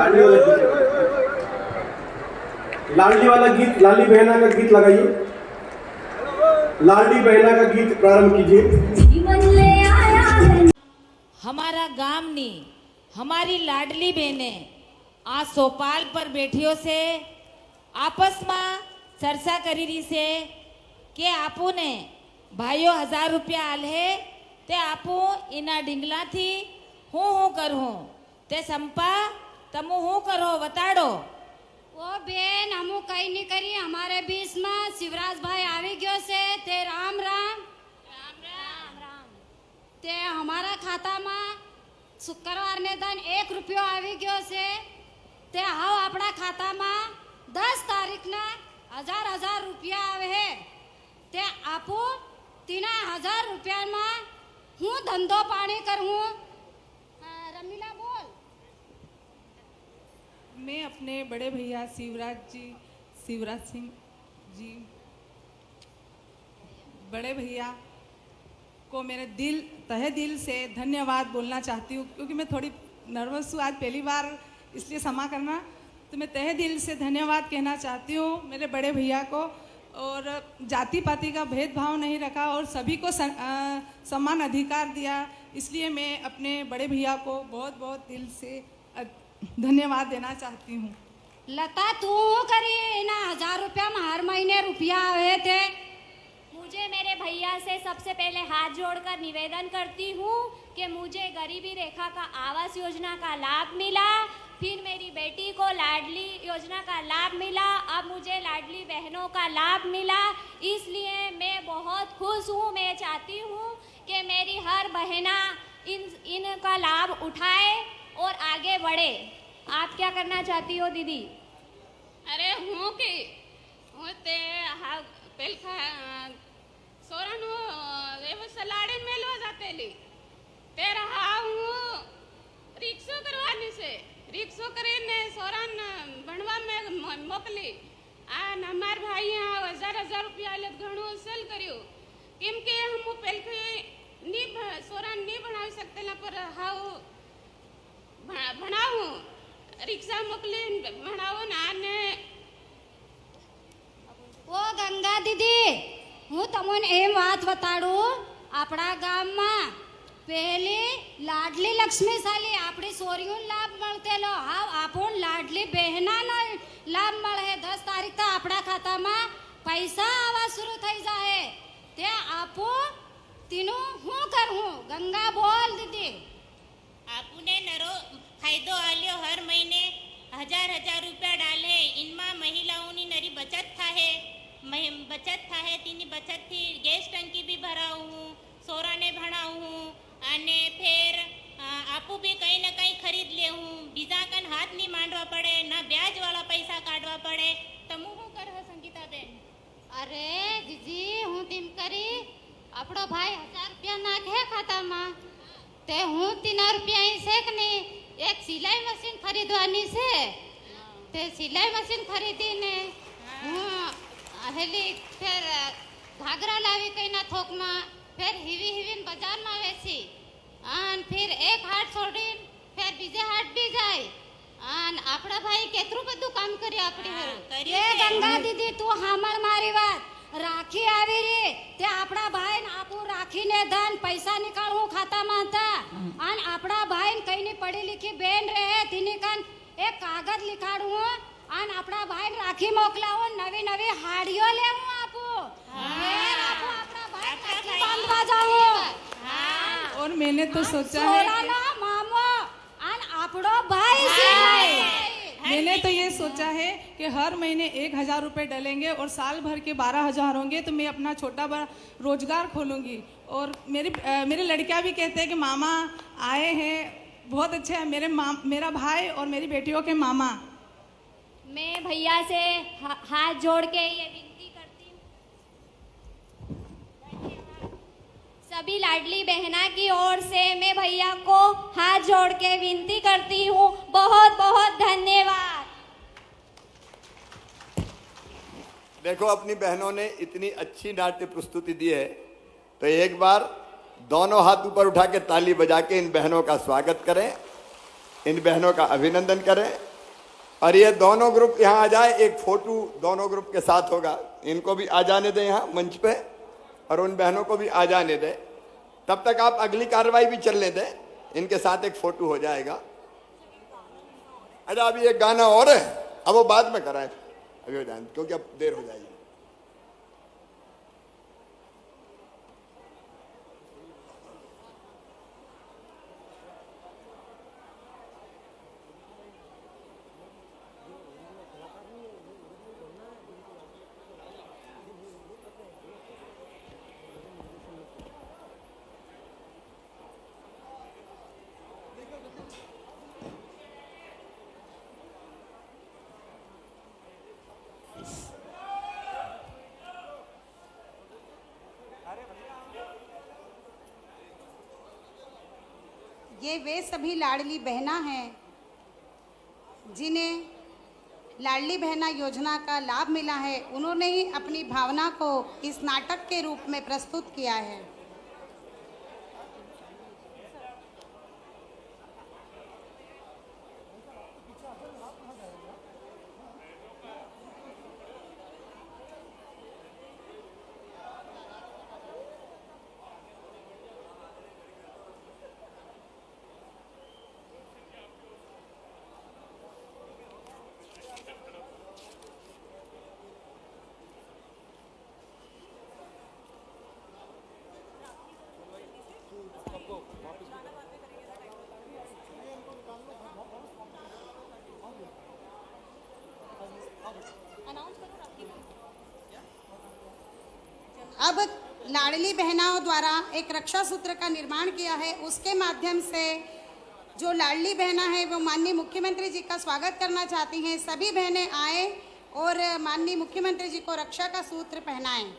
लाडली वाला गीत, लाडली वाला गीत, लाडली बहना का गीत लगाइए। लाडली बहना का गीत प्रारंभ कीजिए। हमारा गामनी हमारी लाडली बहने आ सोपाल पर बैठियो से आपस में चर्चा करी रही से कि आपू ने भाइयों 1000 रुपया आल है ते आपू इना डिंगला थी हूँ कर हूँ ते संपा तमु हूँ करो बताड़ो। ओ बेन हमू कई नहीं करी, हमारे बीच में शिवराज भाई आवी गयो से ते राम राम राम राम राम ते हमारा खाता में शुक्रवार ने दिन 1 रुपयो आवी गयो से ते हाव अपना खाता में 10 तारीख ने 1000 रुपया आवे है ते आपू 3000 रुपया में हूँ धंधो पानी करूँ। रमीला बोल। मैं अपने बड़े भैया शिवराज सिंह जी बड़े भैया को मेरे तहे दिल से धन्यवाद बोलना चाहती हूँ, क्योंकि मैं थोड़ी नर्वस हूँ आज पहली बार, इसलिए क्षमा करना। तो मैं तहे दिल से धन्यवाद कहना चाहती हूँ मेरे बड़े भैया को, और जाति पाति का भेदभाव नहीं रखा और सभी को समान अधिकार दिया, इसलिए मैं अपने बड़े भैया को बहुत बहुत दिल से धन्यवाद देना चाहती हूँ। लता तू करी ना 1000 रुपया में हर महीने रुपया आए थे। मुझे मेरे भैया से सबसे पहले हाथ जोड़कर निवेदन करती हूँ कि मुझे गरीबी रेखा का आवास योजना का लाभ मिला, फिर मेरी बेटी को लाडली योजना का लाभ मिला, अब मुझे लाडली बहनों का लाभ मिला, इसलिए मैं बहुत खुश हूँ। मैं चाहती हूँ कि मेरी हर बहना इनका लाभ उठाए और आगे बढ़े। आप क्या करना चाहती हो दीदी? अरे हूँ कि हूँ ते पेल सोरन वो सलाड़े मेलवा जाते ली तेरा हूँ रिक्शो करवाने से रिक्शो करे ने सोरन बनवा में मोकली आ हमार भाई यहाँ 1000 रुपया ले घणो सेल करियो, केम के हम पेल नी सोरन नी बना सकते ना, पर हाउ भणाऊ रिक्शा मोकली भणाओ ना ने। ओ गंगा दीदी हूँ तमोन एम बात बताड़ू, अपना गाम में पहले लाडली लक्ष्मीशाली आपड़ी सोरियों लाभ मलते लो, हाँ आपन लाडली बहना ना लाभ मळे 10 तारीख तक अपना खाता में पैसा आवा शुरू थई जाए ते आपो तीनों हूँ कर हूँ। गंगा बोल दीदी। आपने नरो फायदो आलियो, हर महीने 1000 रुपया डाले, इनमें महिलाओं की नरी बचत था है तीनी बचत थी गैस टंकी भी भराऊ हूँ, सोरा ने भणाऊ हूँ, अने फिर आपू भी कहीं न कहीं खरीद ले हूँ, बीजा कन हाथ नहीं मांडवा पड़े, ना ब्याज वाला पैसा काटवा पड़े। तमु हूँ कर संगीता बेन? अरे दीदी हूँ तीम करी अपनो भाई 1000 रुपया नाखे खाता में ते हूँ 3 रुपया ही सेकनी एक सिलाई मशीन खरीदवानी से ते सिलाई मशीन खरीदी ने हूँ हेली फिर घाघरा लावी कई ना थोक में, फिर हिवीन बाजार में वेची आन फिर एक हाट छोड़ी फिर बीजे हाट भी जाए आन आपड़ा भाई केतरू बधु काम करी आपड़ी हेरो। ये गंगा दीदी तू हमर मारी बात राखी आवी रे ते आपड़ा भाई आपू राखी ने धन पैसा निकालू खाता में था आन आपड़ा भाई कहीं नहीं पढ़ी लिखी बेन रहे तिनी कन एक कागज लिखाड़ू आन अपना भाई राखी मोकलाओ, नवी नवी हाड़ियो ले आपू फिर आपू अपना भाई राखी बांधवा जाओ। और मैंने तो सोचा है मामो आन आपड़ो भाई से मैंने तो ये सोचा है कि हर महीने 1000 रुपये डलेंगे और साल भर के 12000 होंगे, तो मैं अपना छोटा बड़ा रोजगार खोलूंगी। और मेरे लड़कियां भी कहते हैं कि मामा आए हैं, बहुत अच्छे हैं मेरा भाई और मेरी बेटियों के मामा। मैं भैया से हाथ जोड़ के ये विनती करती हूँ, सभी लाडली बहना की ओर से मैं भैया को हाथ जोड़ के विनती करती हूँ, बहुत बहुत धन्यवाद। देखो अपनी बहनों ने इतनी अच्छी नाट्य प्रस्तुति दी है, तो एक बार दोनों हाथ ऊपर उठा के ताली बजा के इन बहनों का स्वागत करें, इन बहनों का अभिनंदन करें। और ये दोनों ग्रुप यहाँ आ जाए, एक फोटो दोनों ग्रुप के साथ होगा। इनको भी आ जाने दें यहाँ मंच पे और उन बहनों को भी आ जाने दें। तब तक आप अगली कार्रवाई भी चलने दें, इनके साथ एक फोटो हो जाएगा। अच्छा अभी एक गाना और है, अब वो बाद में कराएं, अभी हो जाए क्योंकि अब देर हो जाएगी। ये वे सभी लाडली बहना हैं जिन्हें लाडली बहना योजना का लाभ मिला है। उन्होंने ही अपनी भावना को इस नाटक के रूप में प्रस्तुत किया है। अब लाडली बहनाओं द्वारा एक रक्षा सूत्र का निर्माण किया है, उसके माध्यम से जो लाडली बहना है वो माननीय मुख्यमंत्री जी का स्वागत करना चाहती हैं। सभी बहनें आए और माननीय मुख्यमंत्री जी को रक्षा का सूत्र पहनाएं।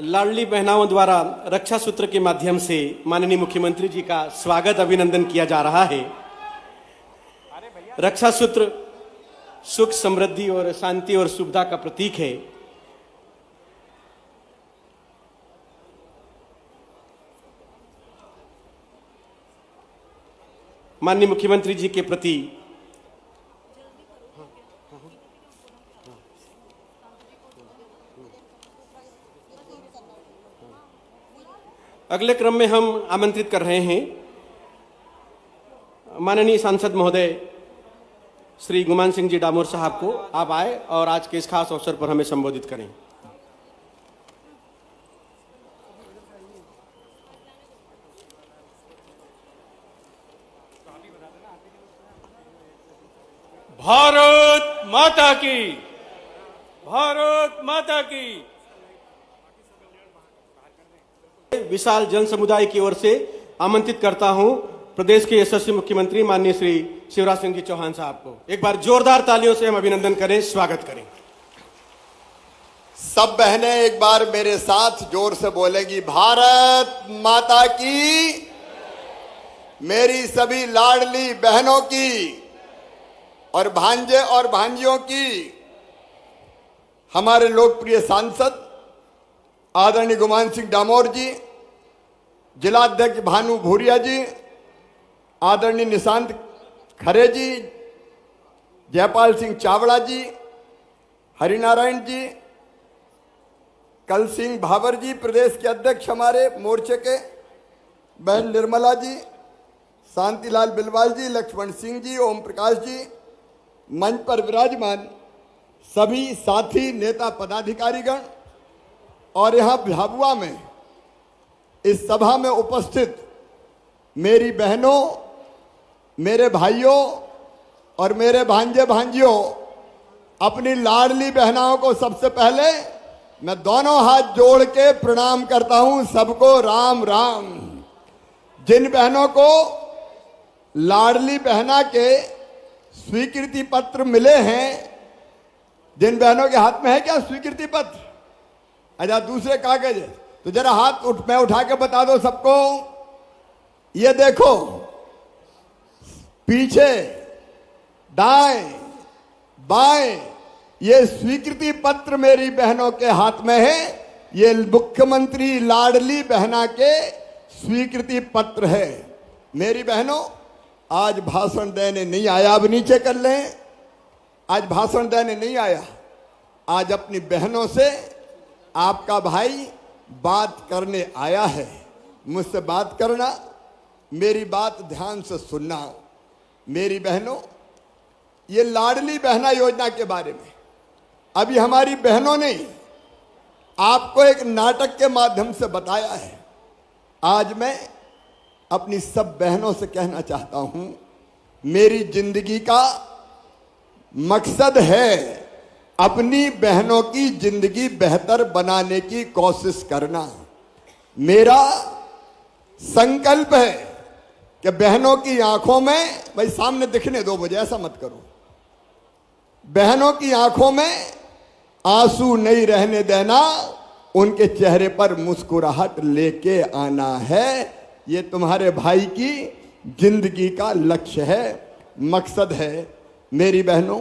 लाडली बहनाओं द्वारा रक्षा सूत्र के माध्यम से माननीय मुख्यमंत्री जी का स्वागत अभिनंदन किया जा रहा है। रक्षा सूत्र सुख, समृद्धि और शांति और सुविधा का प्रतीक है। माननीय मुख्यमंत्री जी के प्रति अगले क्रम में हम आमंत्रित कर रहे हैं माननीय सांसद महोदय श्री गुमान सिंह जी डामोर साहब को। आप आए और आज के इस खास अवसर पर हमें संबोधित करें। भारत माता की, भारत माता की। विशाल जन समुदाय की ओर से आमंत्रित करता हूं प्रदेश के यशस्वी मुख्यमंत्री माननीय श्री शिवराज सिंह जी चौहान साहब को। एक बार जोरदार तालियों से हम अभिनंदन करें, स्वागत करें। सब बहनें एक बार मेरे साथ जोर से बोलेंगी, भारत माता की। मेरी सभी लाडली बहनों की और भांजे और भांजियों की, हमारे लोकप्रिय सांसद आदरणीय गुमान सिंह डामोर जी, जिलाध्यक्ष भानु भूरिया जी, आदरणीय निशांत खरे जी, जयपाल सिंह चावड़ा जी, हरिनारायण जी, कल सिंह भावर जी, प्रदेश के अध्यक्ष हमारे मोर्चे के, बहन निर्मला जी, शांतिलाल बिलवाल जी, लक्ष्मण सिंह जी, ओम प्रकाश जी, मंच पर विराजमान सभी साथी नेता पदाधिकारीगण और यहाँ झाबुआ में इस सभा में उपस्थित मेरी बहनों, मेरे भाइयों और मेरे भांजे भांजियों, अपनी लाडली बहनाओं को सबसे पहले मैं दोनों हाथ जोड़ के प्रणाम करता हूं। सबको राम राम। जिन बहनों को लाडली बहना के स्वीकृति पत्र मिले हैं, जिन बहनों के हाथ में है क्या स्वीकृति पत्र? अच्छा दूसरे कागज है तो जरा हाथ मैं उठा के बता दो सबको। ये देखो पीछे, दाएं बाएं, ये स्वीकृति पत्र मेरी बहनों के हाथ में है। ये मुख्यमंत्री लाडली बहना के स्वीकृति पत्र है। मेरी बहनों, आज भाषण देने नहीं आया, अब नीचे कर लें, आज भाषण देने नहीं आया, आज अपनी बहनों से आपका भाई बात करने आया है। मुझसे बात करना, मेरी बात ध्यान से सुनना। मेरी बहनों, ये लाडली बहना योजना के बारे में अभी हमारी बहनों ने आपको एक नाटक के माध्यम से बताया है। आज मैं अपनी सब बहनों से कहना चाहता हूं, मेरी जिंदगी का मकसद है अपनी बहनों की जिंदगी बेहतर बनाने की कोशिश करना। मेरा संकल्प है कि बहनों की आंखों में, भाई सामने दिखने दो मुझे, ऐसा मत करो, बहनों की आंखों में आंसू नहीं रहने देना, उनके चेहरे पर मुस्कुराहट लेके आना है। ये तुम्हारे भाई की जिंदगी का लक्ष्य है, मकसद है। मेरी बहनों,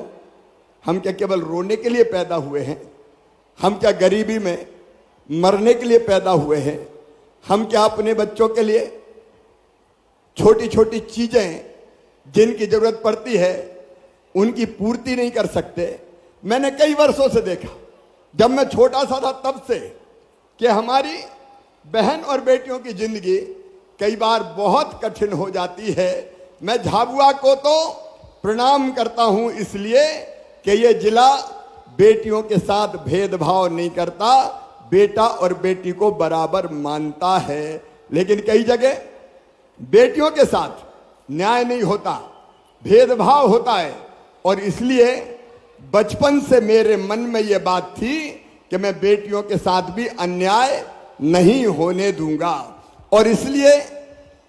हम क्या केवल रोने के लिए पैदा हुए हैं? हम क्या गरीबी में मरने के लिए पैदा हुए हैं? हम क्या अपने बच्चों के लिए छोटी छोटी चीजें जिनकी जरूरत पड़ती है उनकी पूर्ति नहीं कर सकते? मैंने कई वर्षों से देखा, जब मैं छोटा सा था तब से, कि हमारी बहन और बेटियों की जिंदगी कई बार बहुत कठिन हो जाती है। मैं झाबुआ को तो प्रणाम करता हूं इसलिए कि ये जिला बेटियों के साथ भेदभाव नहीं करता, बेटा और बेटी को बराबर मानता है। लेकिन कई जगह बेटियों के साथ न्याय नहीं होता, भेदभाव होता है। और इसलिए बचपन से मेरे मन में यह बात थी कि मैं बेटियों के साथ भी अन्याय नहीं होने दूंगा। और इसलिए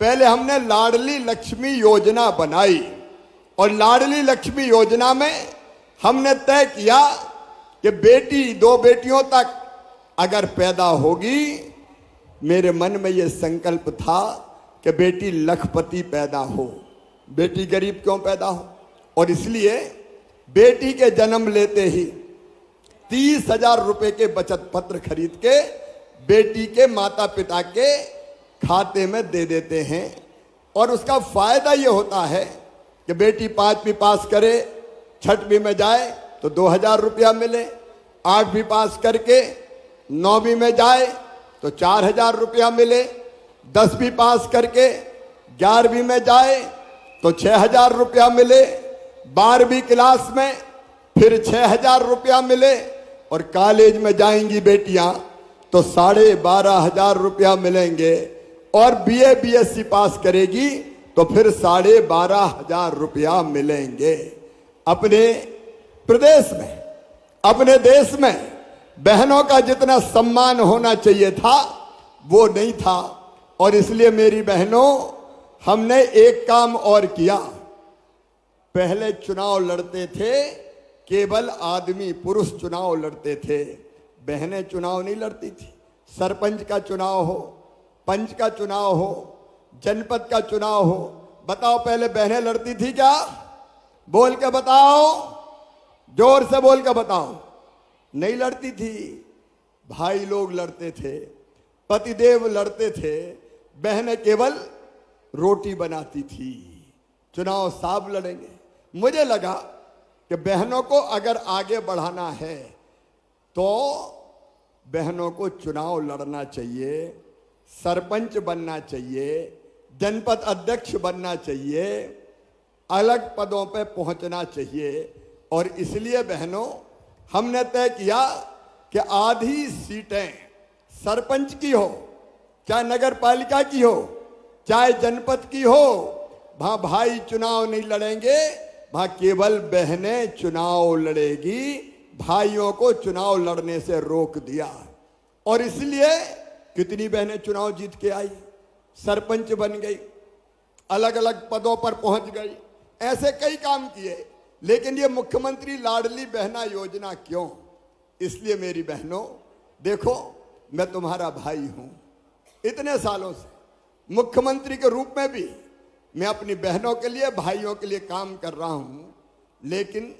पहले हमने लाडली लक्ष्मी योजना बनाई, और लाडली लक्ष्मी योजना में हमने तय किया कि बेटी, 2 बेटियों तक अगर पैदा होगी, मेरे मन में यह संकल्प था कि बेटी लखपति पैदा हो, बेटी गरीब क्यों पैदा हो। और इसलिए बेटी के जन्म लेते ही 30,000 रुपए के बचत पत्र खरीद के बेटी के माता पिता के खाते में दे देते हैं। और उसका फायदा ये होता है कि बेटी 5वीं पास करे, 6वीं में जाए तो 2,000 रुपया मिले, 8वीं पास करके 9वीं में जाए तो 4,000 रुपया मिले, 10वीं पास करके 11वीं में जाए तो 6,000 रुपया मिले, 12वीं क्लास में फिर 6,000 रुपया मिले, और कॉलेज में जाएंगी बेटियां तो 12,500 रुपया मिलेंगे, और बीए बीएससी पास करेगी तो फिर 12,500 रुपया मिलेंगे। अपने प्रदेश में, अपने देश में बहनों का जितना सम्मान होना चाहिए था वो नहीं था। और इसलिए मेरी बहनों, हमने एक काम और किया। पहले चुनाव लड़ते थे केवल आदमी, पुरुष चुनाव लड़ते थे, बहनें चुनाव नहीं लड़ती थी। सरपंच का चुनाव हो, पंच का चुनाव हो, जनपद का चुनाव हो, बताओ पहले बहनें लड़ती थी क्या? बोल के बताओ, जोर से बोल के बताओ। नहीं लड़ती थी, भाई लोग लड़ते थे, पतिदेव लड़ते थे, बहनें केवल रोटी बनाती थी। चुनाव साहब लड़ेंगे। मुझे लगा कि बहनों को अगर आगे बढ़ाना है तो बहनों को चुनाव लड़ना चाहिए, सरपंच बनना चाहिए, जनपद अध्यक्ष बनना चाहिए, अलग पदों पे पहुंचना चाहिए। और इसलिए बहनों, हमने तय किया कि आधी सीटें सरपंच की हो, चाहे नगर पालिका की हो, चाहे जनपद की हो, वहां भाई चुनाव नहीं लड़ेंगे, वहां केवल बहनें चुनाव लड़ेगी। भाइयों को चुनाव लड़ने से रोक दिया। और इसलिए कितनी बहनें चुनाव जीत के आई, सरपंच बन गई, अलग अलग पदों पर पहुंच गई, ऐसे कई काम किए। लेकिन ये मुख्यमंत्री लाडली बहना योजना क्यों? इसलिए मेरी बहनों, देखो मैं तुम्हारा भाई हूं, इतने सालों से मुख्यमंत्री के रूप में भी मैं अपनी बहनों के लिए, भाइयों के लिए काम कर रहा हूं। लेकिन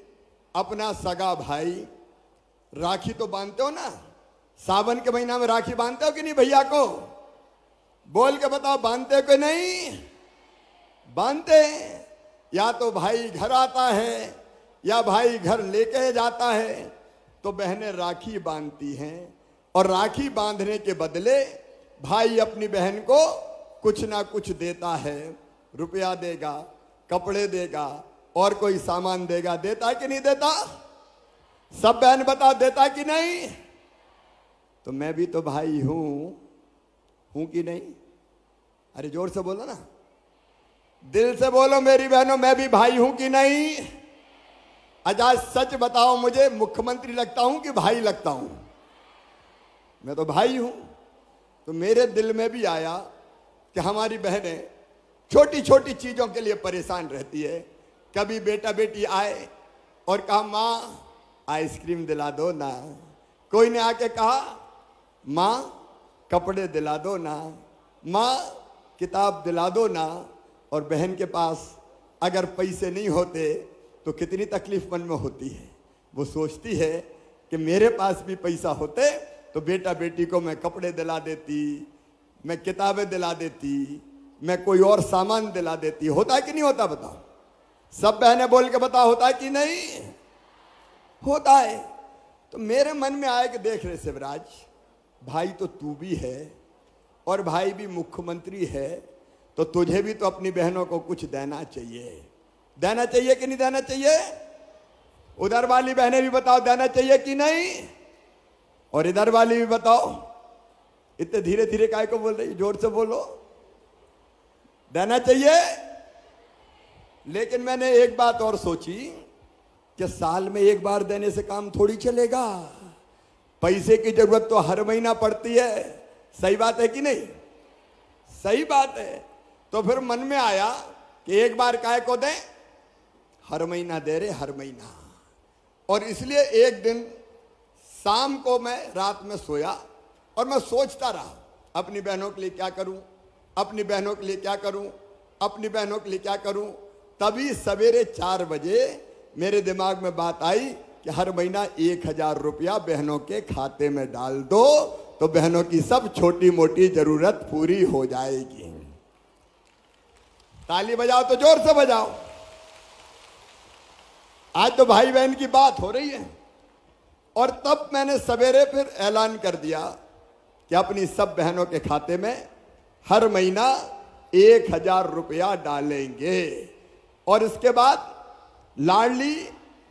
अपना सगा भाई, राखी तो बांधते हो ना, सावन के महीना में राखी बांधते हो कि नहीं भैया को? बोल के बताओ, बांधते हो कि नहीं? बांधते हैं। या तो भाई घर आता है या भाई घर लेके जाता है, तो बहनें राखी बांधती हैं। और राखी बांधने के बदले भाई अपनी बहन को कुछ ना कुछ देता है। रुपया देगा, कपड़े देगा और कोई सामान देगा। देता है कि नहीं देता? सब बहन बताओ, देता कि नहीं? तो मैं भी तो भाई हूं कि नहीं? अरे जोर से बोलो ना, दिल से बोलो मेरी बहनों, मैं भी भाई हूं कि नहीं? आज सच बताओ, मुझे मुख्यमंत्री लगता हूं कि भाई लगता हूं? मैं तो भाई हूं। तो मेरे दिल में भी आया कि हमारी बहनें छोटी छोटी चीजों के लिए परेशान रहती है। कभी बेटा बेटी आए और कहा माँ आइसक्रीम दिला दो ना, कोई ने आके कहा माँ कपड़े दिला दो ना, माँ किताब दिला दो ना। और बहन के पास अगर पैसे नहीं होते तो कितनी तकलीफ मन में होती है। वो सोचती है कि मेरे पास भी पैसा होते तो बेटा बेटी को मैं कपड़े दिला देती, मैं किताबें दिला देती, मैं कोई और सामान दिला देती। होता है कि नहीं होता? बताओ, सब बहनें बोल के बताओ, होता है कि नहीं? होता है। तो मेरे मन में आया कि देख रहे शिवराज, भाई तो तू भी है और भाई भी मुख्यमंत्री है, तो तुझे भी तो अपनी बहनों को कुछ देना चाहिए। देना चाहिए कि नहीं देना चाहिए? उधर वाली बहनें भी बताओ, देना चाहिए कि नहीं? और इधर वाली भी बताओ। इतने धीरे धीरे काय को बोल रही? जोर से बोलो। देना चाहिए। लेकिन मैंने एक बात और सोची कि साल में एक बार देने से काम थोड़ी चलेगा। पैसे की जरूरत तो हर महीना पड़ती है। सही बात है कि नहीं? सही बात है। तो फिर मन में आया कि एक बार काय को दें? हर महीना दे रहे, हर महीना। और इसलिए एक दिन शाम को मैं रात में सोया और मैं सोचता रहा, अपनी बहनों के लिए क्या करूं, अपनी बहनों के लिए क्या करूं, अपनी बहनों के लिए क्या करूं। तभी सवेरे 4 बजे मेरे दिमाग में बात आई कि हर महीना 1000 रुपया बहनों के खाते में डाल दो तो बहनों की सब छोटी मोटी जरूरत पूरी हो जाएगी। ताली बजाओ तो जोर से बजाओ। आज तो भाई बहन की बात हो रही है। और तब मैंने सवेरे फिर ऐलान कर दिया कि अपनी सब बहनों के खाते में हर महीना 1000 रुपया डालेंगे। और इसके बाद लाडली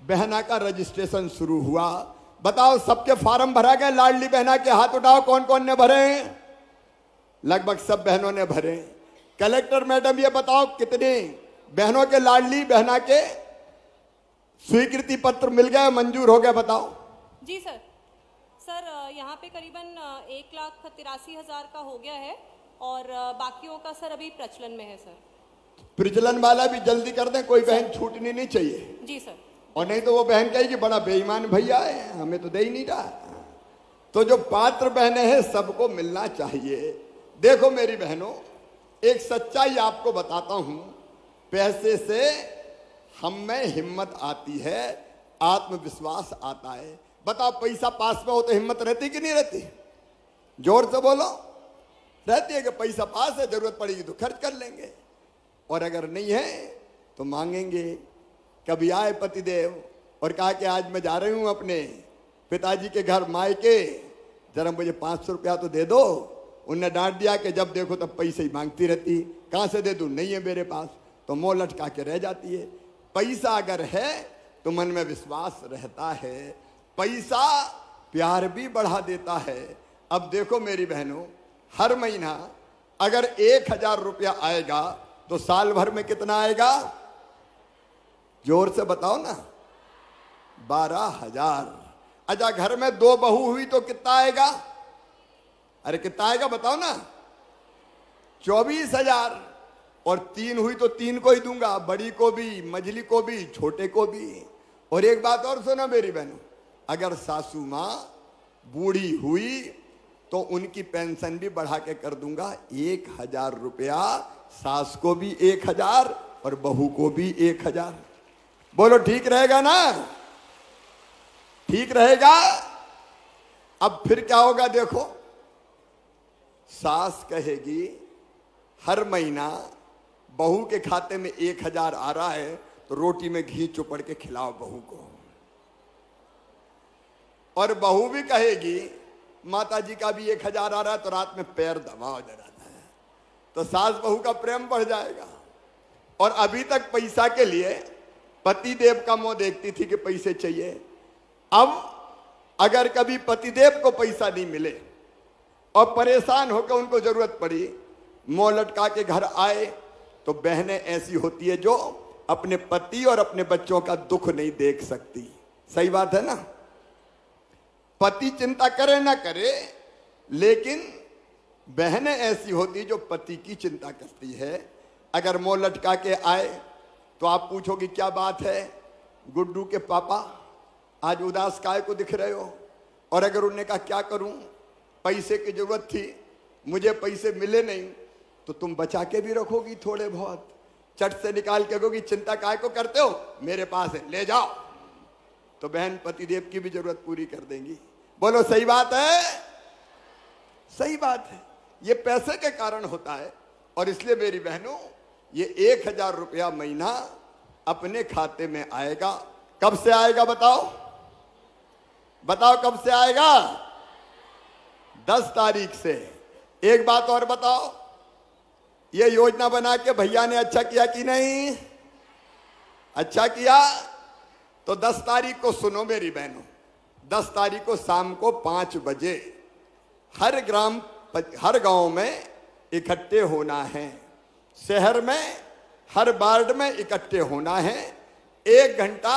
बहना का रजिस्ट्रेशन शुरू हुआ। बताओ, सबके फार्म भरा गए? लाडली बहना के हाथ उठाओ, कौन कौन ने भरे? लगभग सब बहनों ने भरे। कलेक्टर मैडम ये बताओ, कितने बहनों के लाडली बहना के स्वीकृति पत्र मिल गए, मंजूर हो गए? बताओ। जी सर। यहाँ पे करीबन 1,83,000 का हो गया है और बाकियों का सर अभी प्रचलन में है सर। प्रचलन वाला भी जल्दी कर दें, कोई बहन छूटनी नहीं चाहिए। जी सर। और नहीं तो वो बहन कहेगी बड़ा बेईमान भैया है, हमें तो दे ही नहीं रहा। तो जो पात्र बहनें हैं सबको मिलना चाहिए। देखो मेरी बहनों, एक सच्चाई आपको बताता हूं। पैसे से हम में हिम्मत आती है, आत्मविश्वास आता है। बताओ, पैसा पास में हो तो हिम्मत रहती कि नहीं रहती? जोर से बोलो। रहती है कि पैसा पास है, जरूरत पड़ेगी तो खर्च कर लेंगे, और अगर नहीं है तो मांगेंगे। कभी आए पतिदेव और कहा कि आज मैं जा रही हूं अपने पिताजी के घर मायके, जरा मुझे 500 रुपया तो दे दो। उनने डांट दिया कि जब देखो तब पैसे ही मांगती रहती, कहां से दे दूं? नहीं है मेरे पास। तो मुंह लटका के रह जाती है। पैसा अगर है तो मन में विश्वास रहता है। पैसा प्यार भी बढ़ा देता है। अब देखो मेरी बहनों, हर महीना अगर 1000 रुपया आएगा तो साल भर में कितना आएगा? जोर से बताओ ना। 12,000। अच्छा, घर में 2 बहू हुई तो कितना आएगा? अरे कितना आएगा बताओ ना। 24,000। और 3 हुई तो 3 को ही दूंगा, बड़ी को भी, मझली को भी, छोटे को भी। और एक बात और सुनो मेरी बहनों, अगर सासू माँ बूढ़ी हुई तो उनकी पेंशन भी बढ़ा के कर दूंगा 1000 रुपया। सास को भी 1000 और बहू को भी 1000। बोलो ठीक रहेगा ना? ठीक रहेगा। अब फिर क्या होगा देखो, सास कहेगी हर महीना बहू के खाते में 1000 आ रहा है तो रोटी में घी चुपड़ के खिलाओ बहू को। और बहू भी कहेगी माता जी का भी 1000 आ रहा है तो रात में पैर दबाओ जरा, तो सास बहू का प्रेम बढ़ जाएगा। और अभी तक पैसा के लिए पतिदेव का मुंह देखती थी कि पैसे चाहिए, अब अगर कभी पतिदेव को पैसा नहीं मिले और परेशान होकर उनको जरूरत पड़ी, मुंह लटका के घर आए, तो बहनें ऐसी होती है जो अपने पति और अपने बच्चों का दुख नहीं देख सकती। सही बात है ना? पति चिंता करे ना करे, लेकिन बहनें ऐसी होती जो पति की चिंता करती है। अगर मुंह लटका के आए तो आप पूछोगे क्या बात है गुड्डू के पापा, आज उदास काय को दिख रहे हो? और अगर उन्होंने कहा क्या करूं, पैसे की जरूरत थी, मुझे पैसे मिले नहीं, तो तुम बचा के भी रखोगी थोड़े बहुत, चट से निकाल के कहोगी चिंता काय को करते हो, मेरे पास है ले जाओ, तो बहन पतिदेव की भी जरूरत पूरी कर देंगी। बोलो सही बात है? सही बात है। ये पैसे के कारण होता है। और इसलिए मेरी बहनों, ये 1000 रुपया महीना अपने खाते में आएगा। कब से आएगा बताओ? बताओ कब से आएगा? 10 तारीख से। एक बात और बताओ, ये योजना बना के भैया ने अच्छा किया कि नहीं? अच्छा किया। तो 10 तारीख को सुनो मेरी बहनों, 10 तारीख को शाम को 5 बजे हर गांव में इकट्ठे होना है, शहर में हर वार्ड में इकट्ठे होना है। 1 घंटा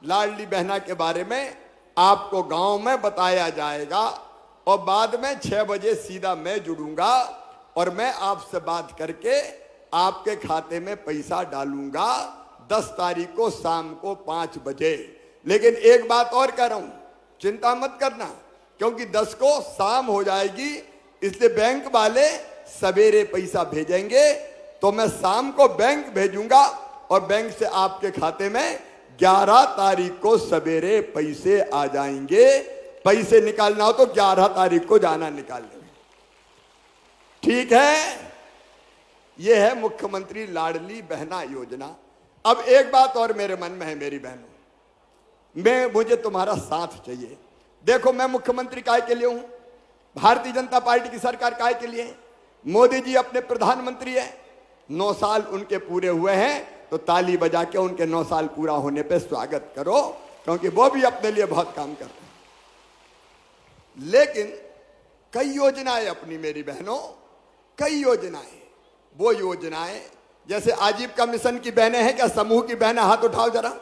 लाडली बहना के बारे में आपको गांव में बताया जाएगा और बाद में 6 बजे सीधा मैं जुड़ूंगा और मैं आपसे बात करके आपके खाते में पैसा डालूंगा 10 तारीख को शाम को 5 बजे। लेकिन एक बात और कह रहा हूं, चिंता मत करना, क्योंकि 10 को शाम हो जाएगी, इसलिए बैंक वाले सवेरे पैसा भेजेंगे, तो मैं शाम को बैंक भेजूंगा और बैंक से आपके खाते में 11 तारीख को सवेरे पैसे आ जाएंगे। पैसे निकालना हो तो 11 तारीख को जाना निकाल लेंगे। ठीक है? यह है मुख्यमंत्री लाडली बहना योजना। अब एक बात और मेरे मन में है मेरी बहनों, मुझे तुम्हारा साथ चाहिए। देखो, मैं मुख्यमंत्री काय के लिए हूं? भारतीय जनता पार्टी की सरकार काय के लिए? मोदी जी अपने प्रधानमंत्री है, 9 साल उनके पूरे हुए हैं, तो ताली बजा के उनके 9 साल पूरा होने पे स्वागत करो, क्योंकि वो भी अपने लिए बहुत काम करते हैं। लेकिन कई योजनाएं अपनी मेरी बहनों, कई योजनाएं, वो योजनाएं जैसे आजीविका मिशन की बहनें हैं क्या? समूह की बहनें हाथ उठाओ जरा,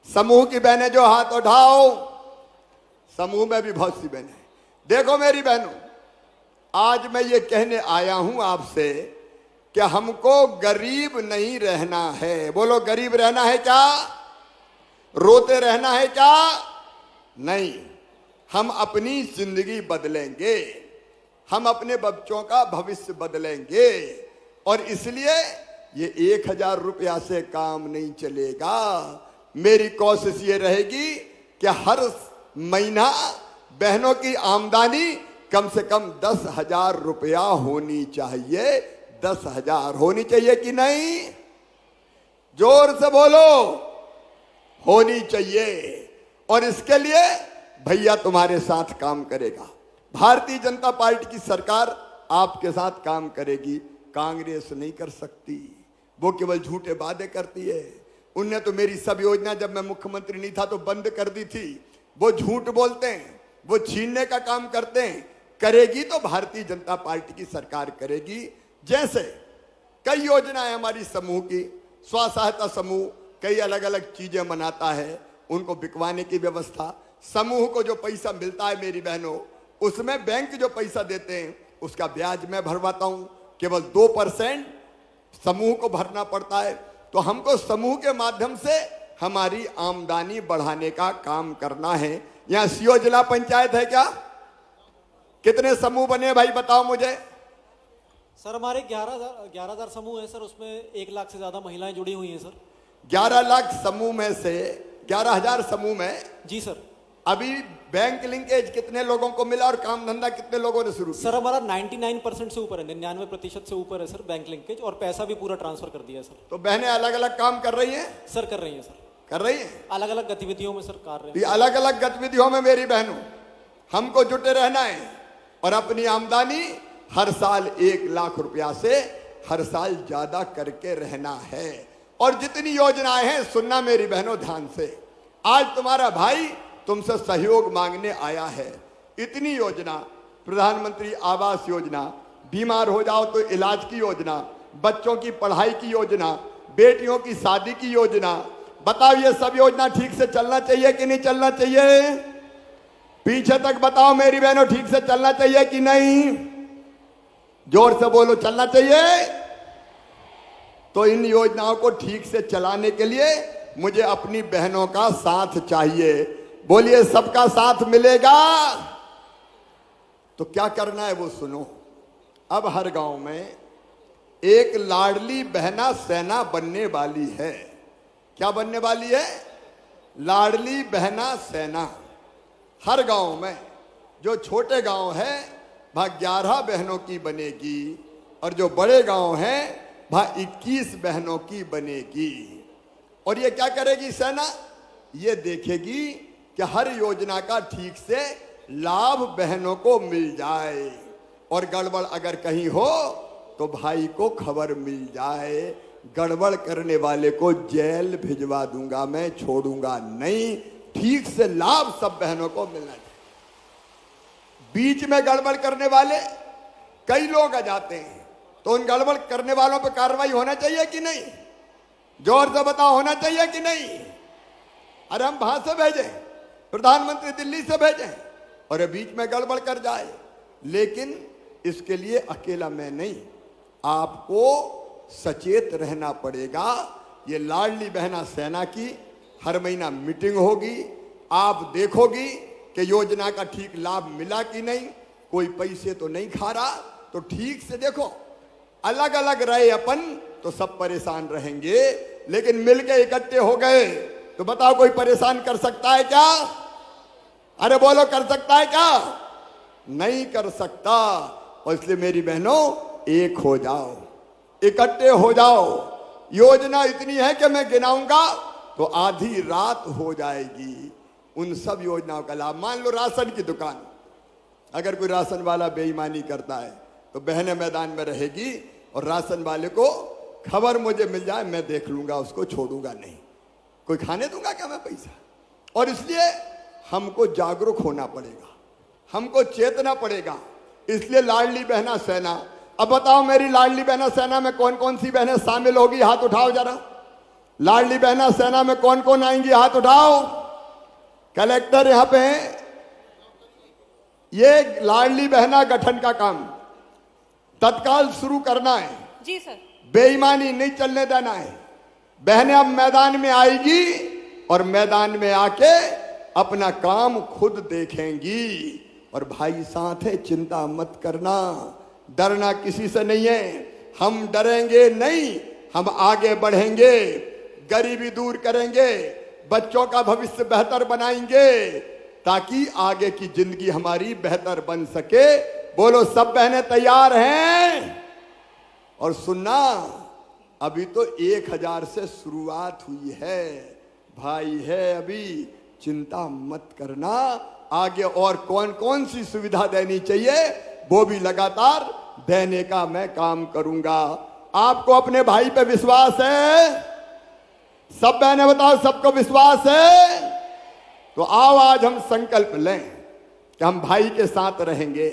समूह की बहनें जो हाथ उठाओ। समूह में भी बहुत सी बहनें। देखो मेरी बहनों, आज मैं ये कहने आया हूं आपसे कि हमको गरीब नहीं रहना है। बोलो, गरीब रहना है क्या? रोते रहना है क्या? नहीं, हम अपनी जिंदगी बदलेंगे, हम अपने बच्चों का भविष्य बदलेंगे। और इसलिए ये 1000 रुपया से काम नहीं चलेगा। मेरी कोशिश ये रहेगी कि हर महीना बहनों की आमदनी कम से कम 10,000 रुपया होनी चाहिए। 10,000 होनी चाहिए कि नहीं? जोर से बोलो, होनी चाहिए। और इसके लिए भैया तुम्हारे साथ काम करेगा। भारतीय जनता पार्टी की सरकार आपके साथ काम करेगी। कांग्रेस नहीं कर सकती, वो केवल झूठे वादे करती है। उनने तो मेरी सब योजना जब मैं मुख्यमंत्री नहीं था तो बंद कर दी थी। वो झूठ बोलते हैं, वो छीनने का काम करते हैं। करेगी तो भारतीय जनता पार्टी की सरकार करेगी। जैसे कई योजनाएं हमारी समूह की, स्व सहायता समूह कई अलग अलग चीजें बनाता है, उनको बिकवाने की व्यवस्था। समूह को जो पैसा मिलता है मेरी बहनों, उसमें बैंक जो पैसा देते हैं उसका ब्याज मैं भरवाता हूं। केवल 2% समूह को भरना पड़ता है। तो हमको समूह के माध्यम से हमारी आमदनी बढ़ाने का काम करना है। यहां सीओ जिला पंचायत है क्या? कितने समूह बने भाई बताओ मुझे। सर हमारे 11,000 समूह है सर, उसमें 1 लाख से ज्यादा महिलाएं जुड़ी हुई हैं सर। 11 लाख समूह में से 11,000 समूह में जी सर, अभी बैंक लिंकेज कितने लोगों को मिला और काम धंधा कितने लोगों ने शुरू किया? सर हमारा 99% से ऊपर है, 99% से ऊपर है सर बैंक लिंकेज, और पैसा भी पूरा ट्रांसफर कर दिया है सर। तो बहनें अलग अलग काम कर रही हैं? सर कर रही है सर, कर रही हैं अलग अलग गतिविधियों में सर कर रहे ये हैं। अलग अलग गतिविधियों में मेरी बहनों हमको जुटे रहना है और अपनी आमदनी हर साल 1 लाख रुपया से हर साल ज्यादा करके रहना है। और जितनी योजनाएं हैं सुनना मेरी बहनों ध्यान से, आज तुम्हारा भाई तुमसे सहयोग मांगने आया है। इतनी योजना, प्रधानमंत्री आवास योजना, बीमार हो जाओ तो इलाज की योजना, बच्चों की पढ़ाई की योजना, बेटियों की शादी की योजना, बताओ ये सब योजना ठीक से चलना चाहिए कि नहीं चलना चाहिए? पीछे तक बताओ मेरी बहनों, ठीक से चलना चाहिए कि नहीं? जोर से बोलो, चलना चाहिए। तो इन योजनाओं को ठीक से चलाने के लिए मुझे अपनी बहनों का साथ चाहिए। बोलिए, सबका साथ मिलेगा? तो क्या करना है वो सुनो। अब हर गांव में एक लाडली बहना सेना बनने वाली है। क्या बनने वाली है? लाडली बहना सेना। हर गांव में, जो छोटे गांव है वहां 11 बहनों की बनेगी और जो बड़े गांव हैं वहां 21 बहनों की बनेगी। और ये क्या करेगी सेना? ये देखेगी कि हर योजना का ठीक से लाभ बहनों को मिल जाए और गड़बड़ अगर कहीं हो तो भाई को खबर मिल जाए। गड़बड़ करने वाले को जेल भिजवा दूंगा, मैं छोड़ूंगा नहीं। ठीक से लाभ सब बहनों को मिलना चाहिए। बीच में गड़बड़ करने वाले कई लोग आ जाते हैं, तो उन गड़बड़ करने वालों पर कार्रवाई होना चाहिए कि नहीं? जोर से बताओ, होना चाहिए कि नहीं? अरे हम वहां से भेजें, प्रधानमंत्री दिल्ली से भेजें और ये बीच में गड़बड़ कर जाए। लेकिन इसके लिए अकेला मैं नहीं, आपको सचेत रहना पड़ेगा। ये लाडली बहना सेना की हर महीना मीटिंग होगी। आप देखोगी कि योजना का ठीक लाभ मिला कि नहीं, कोई पैसे तो नहीं खा रहा। तो ठीक से देखो, अलग अलग रहे अपन तो सब परेशान रहेंगे, लेकिन मिलके इकट्ठे हो गए तो बताओ कोई परेशान कर सकता है क्या? अरे बोलो, कर सकता है क्या? नहीं कर सकता। और इसलिए मेरी बहनों, एक हो जाओ, इकट्ठे हो जाओ। योजना इतनी है कि मैं गिनाऊंगा तो आधी रात हो जाएगी। उन सब योजनाओं का लाभ, मान लो राशन की दुकान, अगर कोई राशन वाला बेईमानी करता है तो बहनें मैदान में रहेगी और राशन वाले को खबर मुझे मिल जाए, मैं देख लूंगा, उसको छोड़ूंगा नहीं। कोई खाने दूंगा क्या मैं पैसा? और इसलिए हमको जागरूक होना पड़ेगा, हमको चेतना पड़ेगा। इसलिए लाडली बहना सेना। अब बताओ मेरी लाडली बहना सेना में कौन कौन सी बहनें शामिल होगी? हाथ उठाओ जरा। लाडली बहना सेना में कौन कौन आएंगी? हाथ उठाओ। कलेक्टर यहां पे हैं। ये लाडली बहना गठन का काम तत्काल शुरू करना है। जी सर। बेईमानी नहीं चलने देना है। बहनें अब मैदान में आएगी और मैदान में आके अपना काम खुद देखेंगी। और भाई साथ है, चिंता मत करना, डरना किसी से नहीं है। हम डरेंगे नहीं, हम आगे बढ़ेंगे, गरीबी दूर करेंगे, बच्चों का भविष्य बेहतर बनाएंगे ताकि आगे की जिंदगी हमारी बेहतर बन सके। बोलो, सब बहनें तैयार हैं? और सुनना, अभी तो 1000 से शुरुआत हुई है, भाई है अभी, चिंता मत करना। आगे और कौन कौन सी सुविधा देनी चाहिए वो भी लगातार देने का मैं काम करूंगा। आपको अपने भाई पे विश्वास है? सब बहनें बताओ, सबको विश्वास है? तो आओ आज हम संकल्प लें कि हम भाई के साथ रहेंगे,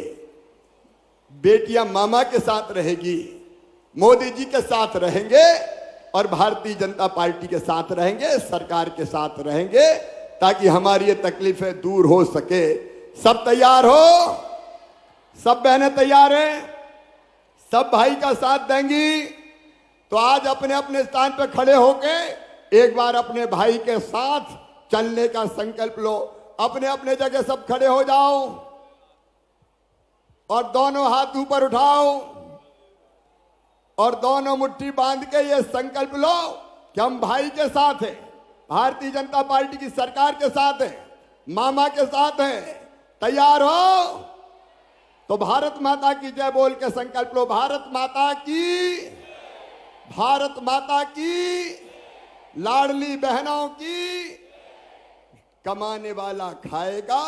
बेटियां मामा के साथ रहेगी, मोदी जी के साथ रहेंगे और भारतीय जनता पार्टी के साथ रहेंगे, सरकार के साथ रहेंगे ताकि हमारी ये तकलीफें दूर हो सके। सब तैयार हो? सब बहनें तैयार हैं? सब भाई का साथ देंगी? तो आज अपने अपने स्थान पर खड़े होके एक बार अपने भाई के साथ चलने का संकल्प लो। अपने अपने जगह सब खड़े हो जाओ और दोनों हाथ ऊपर उठाओ और दोनों मुट्ठी बांध के ये संकल्प लो कि हम भाई के साथ हैं, भारतीय जनता पार्टी की सरकार के साथ हैं, मामा के साथ हैं। तैयार हो तो भारत माता की जय बोल के संकल्प लो। भारत माता की, भारत माता की, लाडली बहनों की। कमाने वाला खाएगा,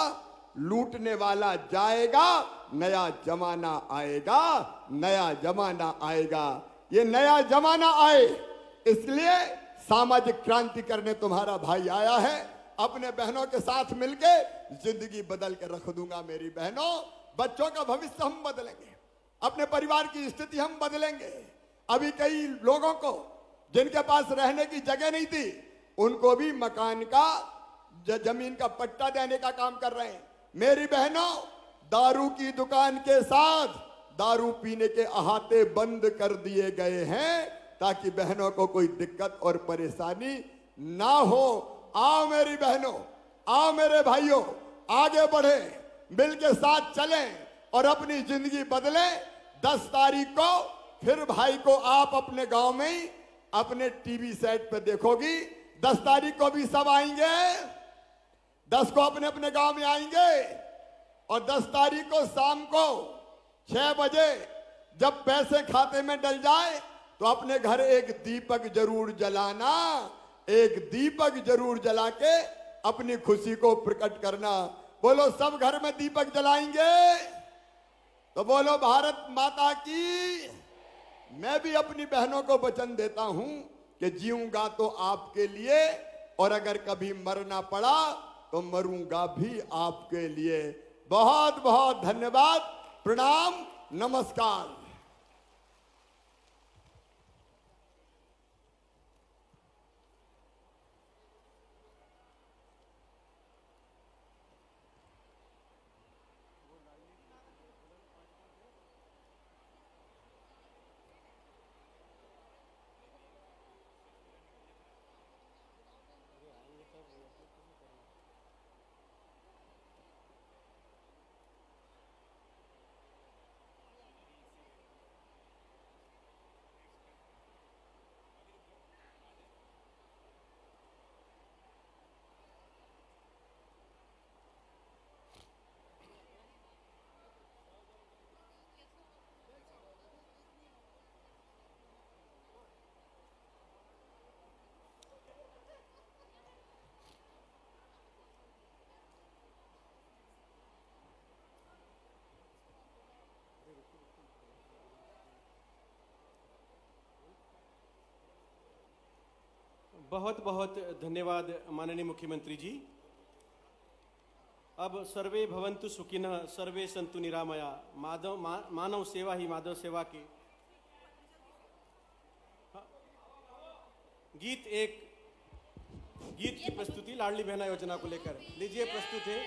लूटने वाला जाएगा, नया जमाना आएगा, नया जमाना आएगा। ये नया जमाना आए इसलिए सामाजिक क्रांति करने तुम्हारा भाई आया है। अपने बहनों के साथ मिलके जिंदगी बदल के रख दूंगा। मेरी बहनों, बच्चों का भविष्य हम बदलेंगे, अपने परिवार की स्थिति हम बदलेंगे। अभी कई लोगों को जिनके पास रहने की जगह नहीं थी, उनको भी मकान का, जमीन का पट्टा देने का काम कर रहे हैं। मेरी बहनों, दारू की दुकान के साथ दारू पीने के अहाते बंद कर दिए गए हैं ताकि बहनों को कोई दिक्कत और परेशानी ना हो। आओ मेरी बहनों, आओ मेरे भाइयों, आगे बढ़े, मिल के साथ चलें और अपनी जिंदगी बदलें। 10 तारीख को फिर भाई को आप अपने गांव में ही अपने टीवी सेट पे देखोगी। 10 तारीख को भी सब आएंगे, 10 को अपने अपने गांव में आएंगे और 10 तारीख को शाम को 6 बजे जब पैसे खाते में डल जाए तो अपने घर एक दीपक जरूर जलाना, एक दीपक जरूर जला के अपनी खुशी को प्रकट करना। बोलो सब घर में दीपक जलाएंगे तो बोलो भारत माता की। मैं भी अपनी बहनों को वचन देता हूं कि जीऊंगा तो आपके लिए और अगर कभी मरना पड़ा तो मरूंगा भी आपके लिए। बहुत बहुत धन्यवाद, प्रणाम, नमस्कार। बहुत बहुत धन्यवाद माननीय मुख्यमंत्री जी। अब सर्वे भवन्तु सुखिनः, सर्वे सन्तु निरामया, मानव सेवा ही माधव सेवा की गीत की प्रस्तुति लाडली बहना योजना को लेकर लीजिए, प्रस्तुत है।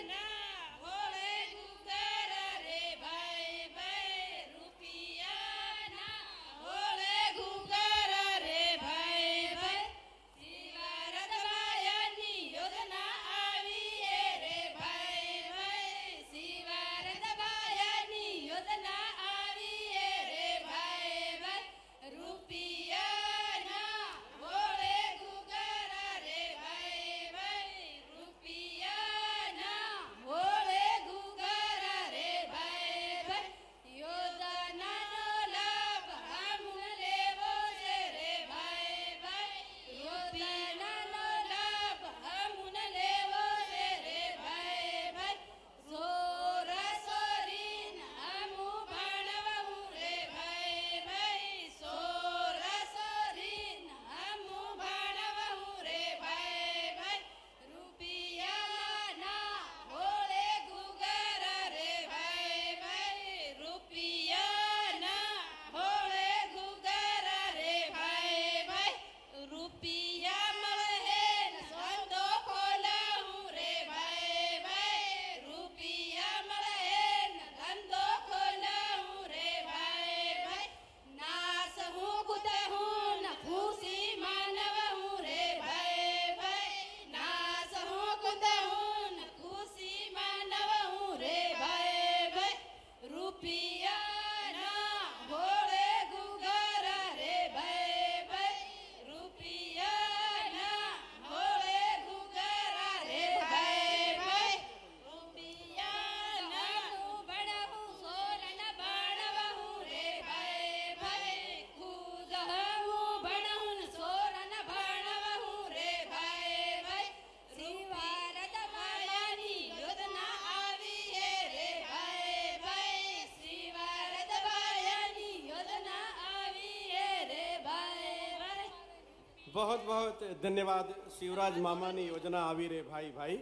बहुत बहुत धन्यवाद। शिवराज मामा ने योजना आवी रे भाई भाई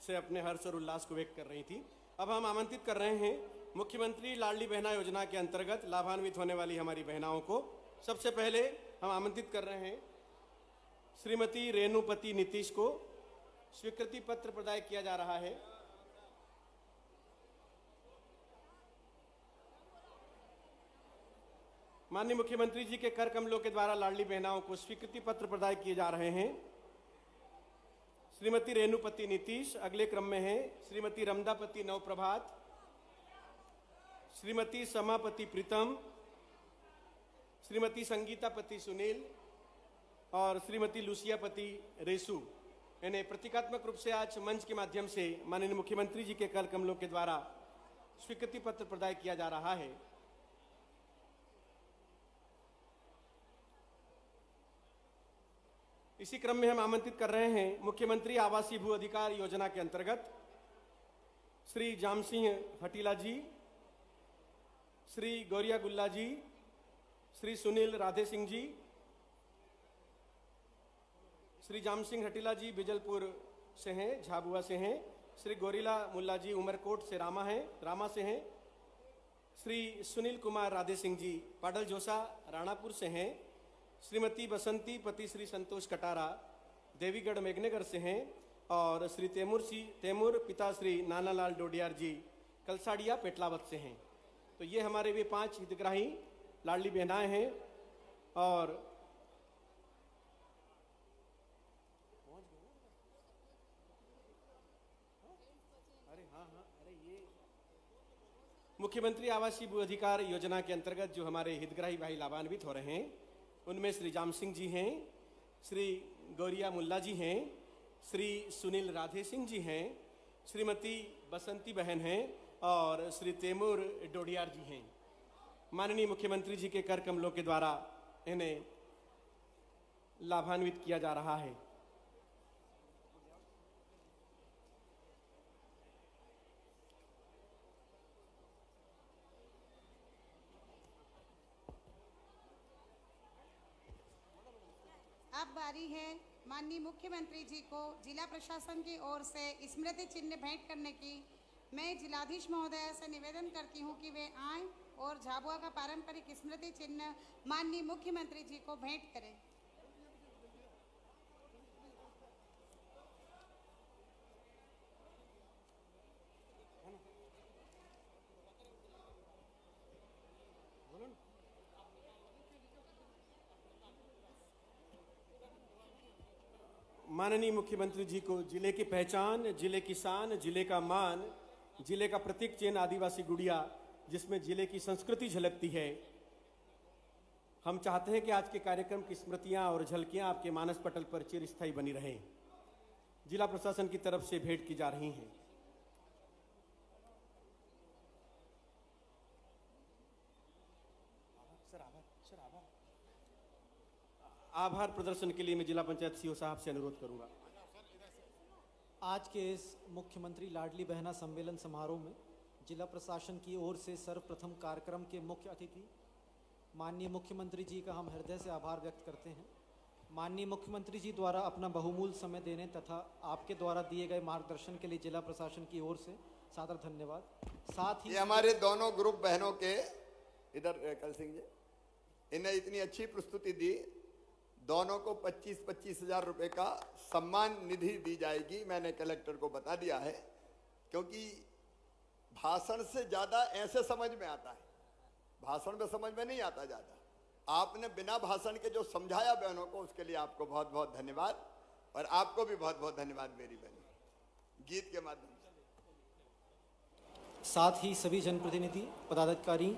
से अपने हर्ष और उल्लास को व्यक्त कर रही थी। अब हम आमंत्रित कर रहे हैं मुख्यमंत्री लाडली बहना योजना के अंतर्गत लाभान्वित होने वाली हमारी बहनाओं को। सबसे पहले हम आमंत्रित कर रहे हैं श्रीमती रेणुपति नीतीश को। स्वीकृति पत्र प्रदान किया जा रहा है। माननीय मुख्यमंत्री जी के कर कमलों के द्वारा लाडली बहनाओं को स्वीकृति पत्र प्रदान किए जा रहे हैं। श्रीमती रेणुपति नीतीश, अगले क्रम में है श्रीमती रमदापति नवप्रभात, श्रीमती समापति प्रीतम, श्रीमती संगीतापति सुनील और श्रीमती लुसियापति रेसू। इन्हें प्रतीकात्मक रूप से आज मंच के माध्यम से माननीय मुख्यमंत्री जी के कर कमलों के द्वारा स्वीकृति पत्र प्रदान किया जा रहा है। इसी क्रम में हम आमंत्रित कर रहे हैं मुख्यमंत्री आवासीय भू अधिकार योजना के अंतर्गत श्री जाम सिंह हटीला जी, श्री गौरिया गुल्ला जी, श्री सुनील राधे सिंह जी। श्री जाम सिंह हटीला जी बिजलपुर से हैं, झाबुआ से हैं। श्री गौरीला मुल्ला जी उमरकोट से रामा से हैं। श्री सुनील कुमार राधे सिंह जी पाडल जोसा राणापुर से हैं। श्रीमती बसंती पति श्री संतोष कटारा देवीगढ़ मेघनगर से हैं और श्री तैमूर पिता श्री नानालाल डोडियार जी कलसाड़िया पेटलावत से हैं। तो ये हमारे वे 5 हितग्राही लाडली बहनाएं हैं। और मुख्यमंत्री आवासीय भू अधिकार योजना के अंतर्गत जो हमारे हितग्राही भाई लाभान्वित हो रहे हैं उनमें श्री जाम सिंह जी हैं, श्री गौरिया मुल्ला जी हैं, श्री सुनील राधे सिंह जी हैं, श्रीमती बसंती बहन हैं और श्री तैमूर डोडियार जी हैं। माननीय मुख्यमंत्री जी के कर कमलों के द्वारा इन्हें लाभान्वित किया जा रहा है। अब बारी है माननीय मुख्यमंत्री जी को जिला प्रशासन की ओर से स्मृति चिन्ह भेंट करने की। मैं जिलाधीश महोदया से निवेदन करती हूं कि वे आएं और झाबुआ का पारंपरिक स्मृति चिन्ह माननीय मुख्यमंत्री जी को भेंट करें। माननीय मुख्यमंत्री जी को जिले की पहचान, जिले की शान, जिले का मान, जिले का प्रतीक चिन्ह आदिवासी गुड़िया जिसमें जिले की संस्कृति झलकती है। हम चाहते हैं कि आज के कार्यक्रम की स्मृतियां और झलकियां आपके मानस पटल पर चिरस्थायी बनी रहें। जिला प्रशासन की तरफ से भेंट की जा रही हैं। आभार प्रदर्शन के लिए मैं जिला पंचायत सीओ साहब से अनुरोध करूंगा। आज के इस मुख्यमंत्री लाडली बहना सम्मेलन समारोह में जिला प्रशासन की ओर से सर्वप्रथम कार्यक्रम के मुख्य अतिथि माननीय मुख्यमंत्री जी का हम हृदय से आभार व्यक्त करते हैं। माननीय मुख्यमंत्री जी द्वारा अपना बहुमूल्य समय देने तथा आपके द्वारा दिए गए मार्गदर्शन के लिए जिला प्रशासन की ओर से सादर धन्यवाद। साथ ही हमारे दोनों ग्रुप बहनों के इधर कल सिंह जी, इन्हें इतनी अच्छी प्रस्तुति दी। दोनों को 25-25 हजार रुपए का सम्मान निधि दी जाएगी। मैंने कलेक्टर को बता दिया है, क्योंकि भाषण से ज्यादा ऐसे समझ में आता है, भाषण में समझ में नहीं आता ज्यादा। आपने बिना भाषण के जो समझाया बहनों को, उसके लिए आपको बहुत बहुत धन्यवाद। और आपको भी बहुत बहुत धन्यवाद मेरी बहन, गीत के माध्यम से। साथ ही सभी जनप्रतिनिधि, पदाधिकारी